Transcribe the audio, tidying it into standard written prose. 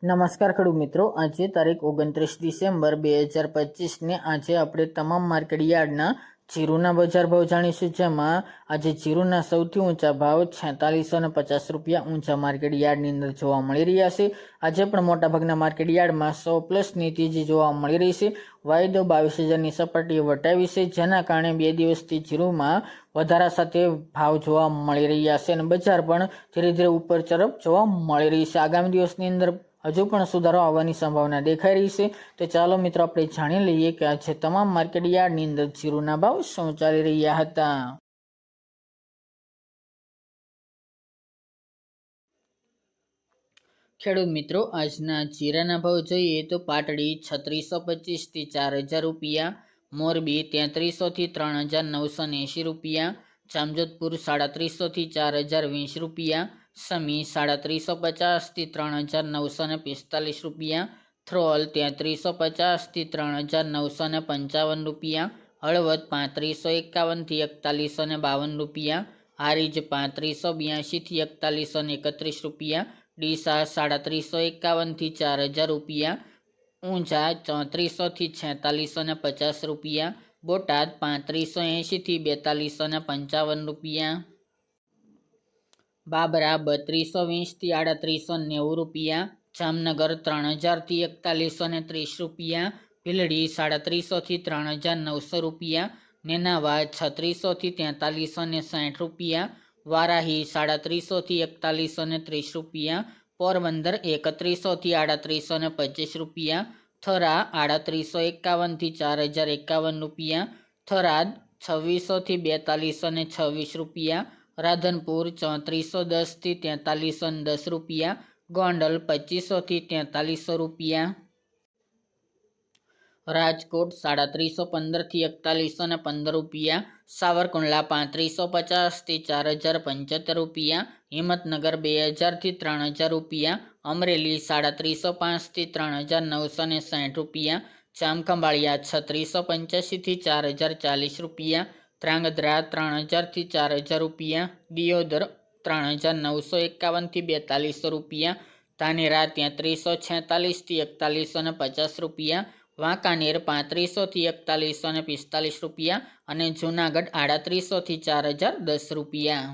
નમસ્કાર ખેડૂત મિત્રો, આજે તારીખ 29 ડિસેમ્બર 2025 ને આજે આપણે તમામ માર્કેટ યાર્ડના જીરુના બજાર ભાવ જાણીશું, જેમાં આજે જીરુના સૌથી ઊંચા ભાવ 4650 રૂપિયા ઊંચા માર્કેટ યાર્ડની અંદર જોવા મળી રહ્યા છે। આજે પણ મોટાભાગના માર્કેટ યાર્ડમાં 100+ તેજી જોવા મળી રહી છે। વાયદો 22,000ની સપાટીએ વટાવી છે, જેના કારણે 2 દિવસથી જીરુમાં વધારા સાથે ભાવ જોવા મળી રહ્યા છે અને બજાર પણ ધીરે ધીરે ઉપર તરફ જોવા મળી રહી છે। આગામી દિવસની અંદર હજુ પણ સુધારો આવવાની સંભાવના દેખાઈ રહી છે। તો ચાલો મિત્રો, આપણે જાણી લઈએ કે આજે તમામ માર્કેટ યાર્ડની અંદર જીરુના ભાવ શું ચાલી રહ્યા હતા। ખેડૂત મિત્રો, આજના જીરાના ભાવ જોઈએ તો પાટડી 3625 થી 4000 રૂપિયા, મોરબી 3300 થી 3980 રૂપિયા, જામજોધપુર 350 થી 4020 રૂપિયા, સમી 350 થી 3945 રૂપિયા, થ્રોલ 3350 થી 3955 રૂપિયા, હળવદ 3551 થી 4152 રૂપિયા, હારીજ 3582 થી 4131 રૂપિયા, ડીસા 351 થી 4000 રૂપિયા, ઊંઝા 3400 થી 4650 રૂપિયા, બોટાદ 3580 થી 4255 રૂપિયા, બાબરા 3220 થી 3890 રૂપિયા, જામનગર 3000 થી 4130 રૂપિયા, ભીલડી 350 થી 3900 રૂપિયા, નેનાવા 3600 થી 4360 રૂપિયા, વારાહી 350 થી 4130 રૂપિયા, પોરબંદર 3100 થી 3825 રૂપિયા, થરા 3851 થી 4051 રૂપિયા, થરાદ 2600 થી 4226 રૂપિયા, રાધનપુર 3410 થી 4310 રૂપિયા, ગોંડલ 2500 થી 4300 રૂપિયા, રાજકોટ 315 થી 4115 રૂપિયા, સાવરકુંડલા 3550 થી 4075 રૂપિયા, હિંમતનગર 2000 થી 3000 રૂપિયા, અમરેલી 305 થી 3960 રૂપિયા, જામખંભાળિયા 3685 થી 4040 રૂપિયા, ધ્રાંગધ્રા 3000 થી 4000 રૂપિયા, દિયોદર 3951 થી 4200 રૂપિયા, ધાનેરા 3346 થી 4150 રૂપિયા, વાંકાનેર 3500 થી 4145 રૂપિયા અને જૂનાગઢ 3800 થી 4010 રૂપિયા।